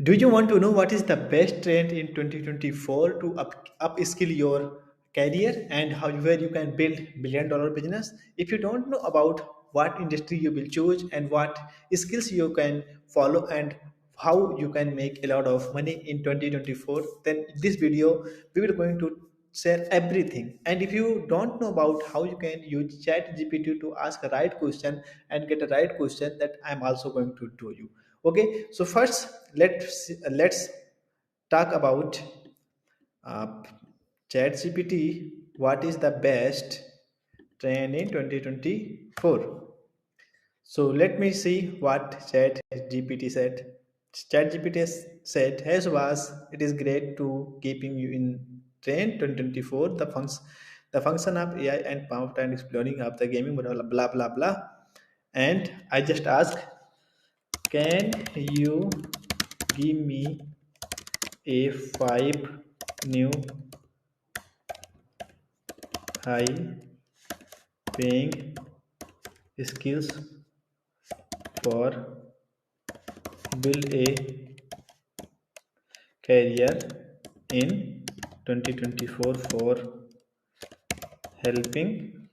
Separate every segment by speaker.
Speaker 1: Do you want to know what is the best trend in 2024 to upskill your career and how where you can build billion-dollar business? If you don't know about what industry you will choose and what skills you can follow and how you can make a lot of money in 2024, then this video we will going to share everything. And if you don't know about how you can use chat gpt to ask a right question and get a right question, that I'm also going to do you. Okay, so first let's talk about uh, chat gpt. What is the best trend in 2024? So let me see what Chat GPT said. Chat GPT said, "Hey Subhash, it is great to keeping you in train 2024. The function of AI and power and exploring of the gaming blah blah blah blah." And I just asked, can you give me a five new high paying skills for build a career in 2024 for helping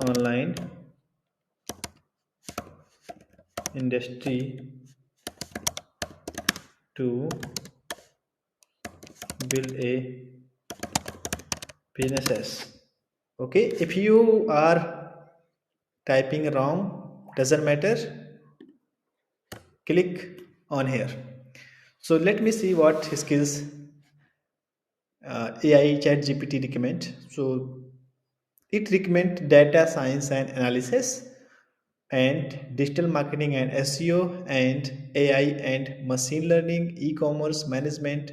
Speaker 1: online industry to build a businesses. Okay, if you are typing wrong, doesn't matter, click on here. So let me see what skills AI chat GPT recommend. So it recommend data science and analysis and digital marketing and SEO and AI and machine learning, e-commerce management,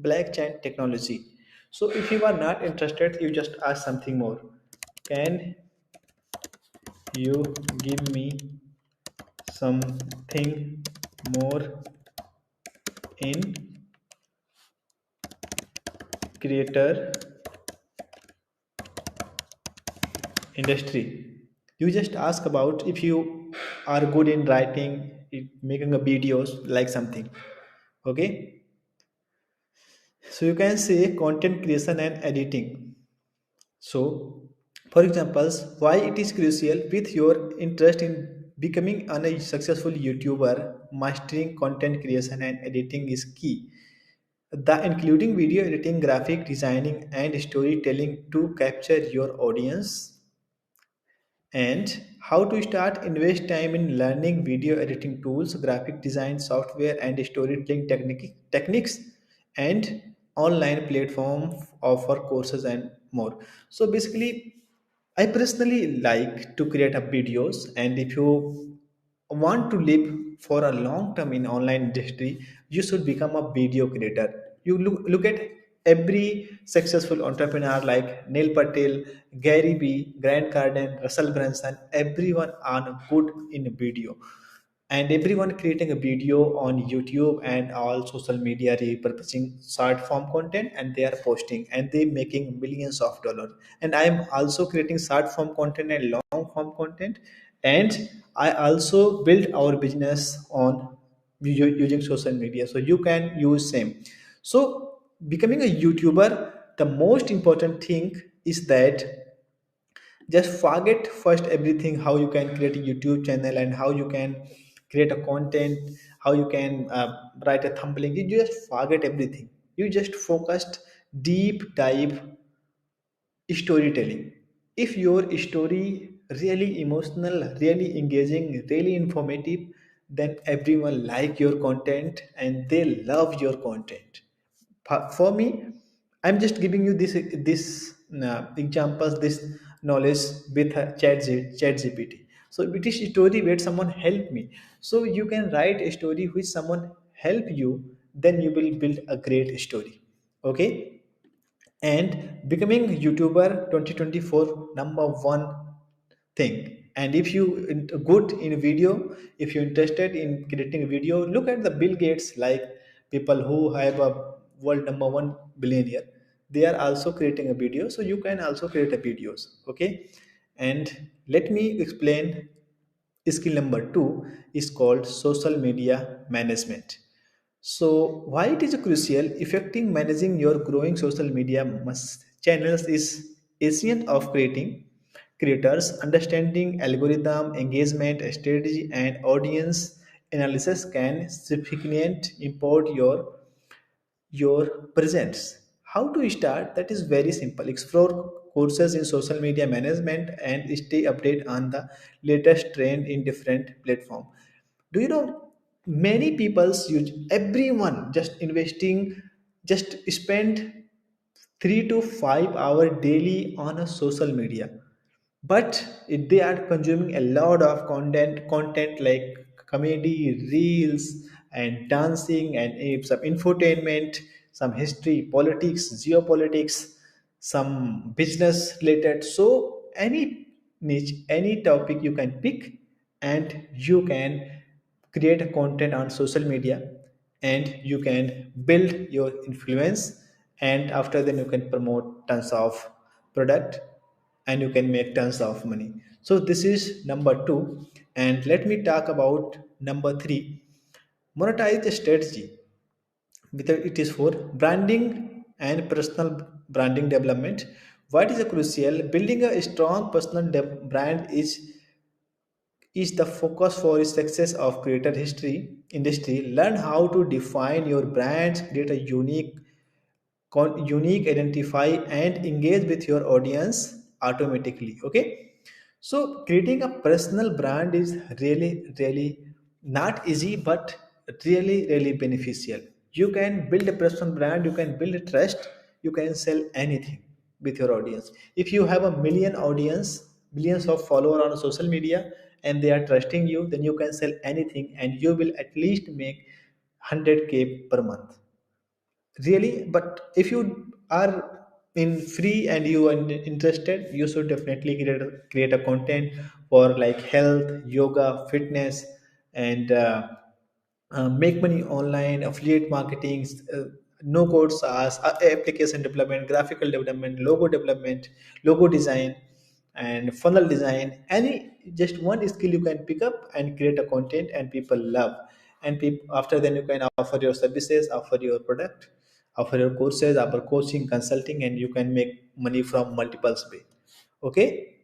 Speaker 1: blockchain technology. So if you are not interested, you just ask something more. Can you give me something more in creator industry? You just ask about if you are good in writing, making a videos like something. Okay, so you can say content creation and editing. So, for examples, why it is crucial with your interest in becoming a successful YouTuber, mastering content creation and editing is key. The including video editing, graphic designing, and storytelling to capture your audience, and how to start invest time in learning video editing tools, graphic design software, and storytelling techniques, and online platform offer courses and more. So basically, I personally like to create a videos, and if you want to live for a long term in online industry, you should become a video creator. You look at every successful entrepreneur like Neil Patel, Gary Vee, Grant Cardone, Russell Brunson, everyone are good in video, and everyone creating a video on YouTube and all social media repurposing short form content, and they are posting and they making millions of dollars. And I am also creating short form content and long form content, and I also build our business on using social media, so you can use same. So becoming a YouTuber, the most important thing is that just forget first everything how you can create a YouTube channel and how you can create a content, how you can write a thumbnail. You just forget everything. You just focused deep dive storytelling. If your story really emotional, really engaging, really informative, then everyone like your content and they love your content. For me, I'm just giving you this examples, this knowledge with chat gpt. So it is story where someone helped me, so you can write a story which someone help you, then you will build a great story. Okay, and becoming YouTuber 2024 number one thing. And if you good in video, if you're interested in creating a video, look at the Bill Gates, like people who have a world number one billionaire, they are also creating a video, so you can also create a videos. Okay, and let me explain Skill number two is called social media management. So, why it is crucial? Effective managing your growing social media channels is essential of creating creators understanding algorithm, engagement strategy, and audience analysis can significantly import your presence. How to start? That is very simple. Explore courses in social media management and stay updated on the latest trend in different platform. Do you know many people's use everyone just investing just spend 3 to 5 hour daily on a social media, but if they are consuming a lot of content like comedy reels and dancing and some infotainment, some history, politics, geopolitics, some business related. So any niche, any topic you can pick, and you can create a content on social media, and you can build your influence, and after then you can promote tons of product, and you can make tons of money. So this is number 2, and let me talk about number 3, monetize the strategy. Whether it is for branding and personal branding development, what is a crucial? Building a strong personal brand is the focus for success of creator history industry. Learn how to define your brands, create a unique identify, and engage with your audience automatically. Okay, so creating a personal brand is really not easy, but really beneficial. You can build a personal brand, you can build a trust, you can sell anything with your audience. If you have a million audience, millions of followers on social media, and they are trusting you, then you can sell anything and you will at least make 100K per month. Really, but if you are in free and you are interested, you should definitely create a content for like health, yoga, fitness, and make money online, affiliate marketing, no code SaaS, application development, graphical development, logo design, and funnel design. Any just one skill you can pick up and create a content, and people love. And people after then you can offer your services, offer your product, offer your courses, offer coaching, consulting, and you can make money from multiple ways. Okay,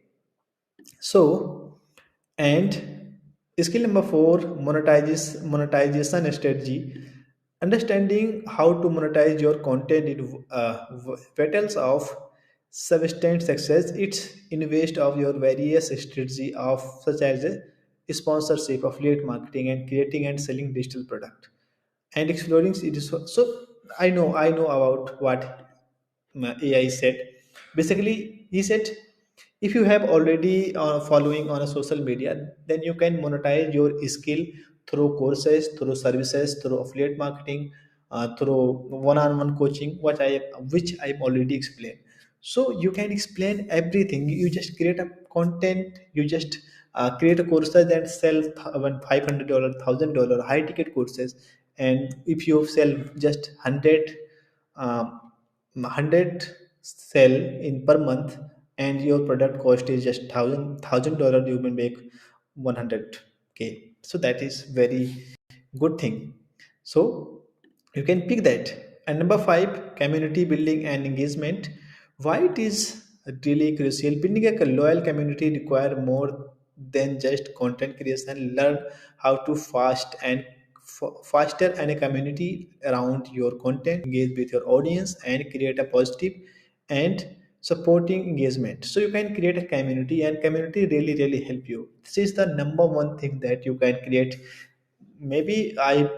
Speaker 1: so, and skill number 4, monetization strategy. Understanding how to monetize your content in vitals of sustained success. It's invest of your various strategy of such as a sponsorship, affiliate marketing, and creating and selling digital product, and exploring it is so. I know about what AI said. Basically, he said if you have already following on a social media, then you can monetize your skill through courses, through services, through affiliate marketing, through one-on-one coaching, which I've already explained. So you can explain everything. You just create a content. You just create a courses and sell $500, $1,000 high ticket courses. And if you sell just 100 sell in per month, and your product cost is just $1,000, you will make 100K. So that is very good thing. So you can pick that. And number 5, community building and engagement. Why it is really crucial? Building a loyal community require more than just content creation. Learn how to faster and a community around your content, engage with your audience, and create a positive and supporting engagement. So you can create a community, and community really help you. This is the number one thing that you can create. Maybe I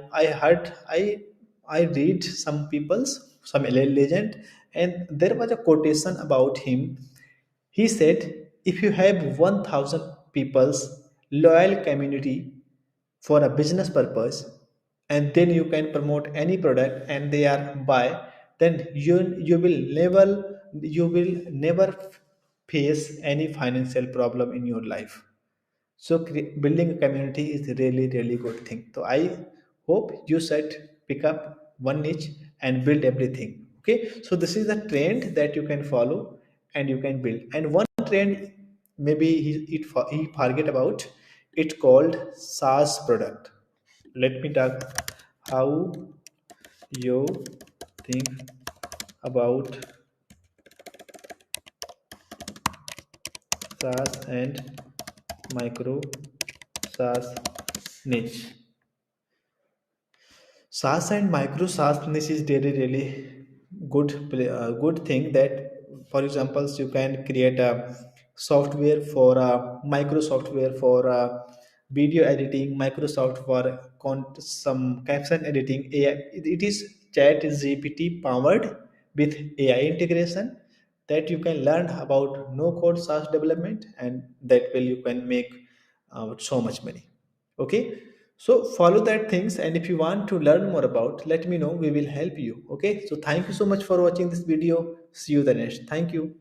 Speaker 1: heard, I read some legend, and there was a quotation about him. He said, if you have 1000 people's loyal community for a business purpose, and then you can promote any product and they are buy, then you will never face any financial problem in your life. So building a community is really good thing. So I hope you should pick up one niche and build everything. Okay, so this is the trend that you can follow and you can build. And one trend maybe he forget about. It's called SaaS product. Let me talk how you think about SaaS and micro SaaS niche. SaaS and micro SaaS niche is really good thing that, for example, you can create a software for micro software for video editing, Microsoft for some caption editing. AI, it is Chat GPT powered with AI integration that you can learn about no code SaaS development, and that way you can make so much money. Okay, so follow that things, and if you want to learn more about, let me know, we will help you. Okay, so thank you so much for watching this video. See you the next. Thank you.